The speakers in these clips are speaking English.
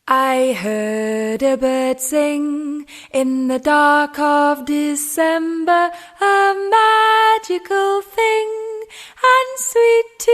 I heard a bird sing in the dark of December, a magical thing, and sweet to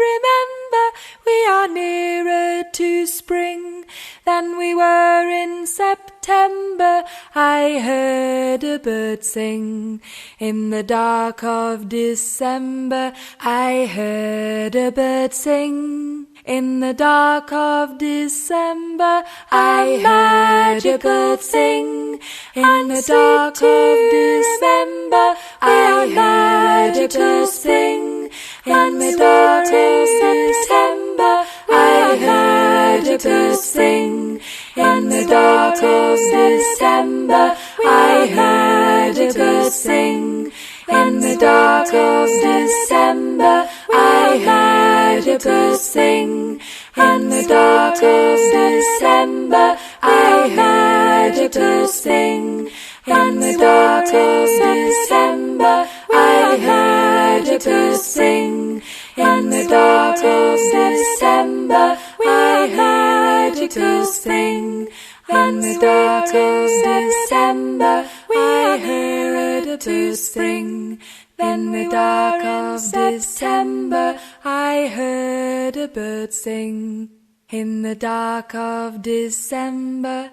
remember. We are nearer to spring than we were in September. I heard a bird sing in the dark of December. I heard a bird sing in the dark of December. I heard a bird sing in the dark of December. I heard a bird sing in the dark of September. I heard a bird sing in the dark of December. I heard a bird sing in the dark of December. I heard a bird sing in the dark of December. I heard a bird sing in the dark of December. I heard a bird sing in the dark of December. I heard a bird sing in the dark of December. I heard a bird sing in the dark of December. I heard a bird sing in the dark of December.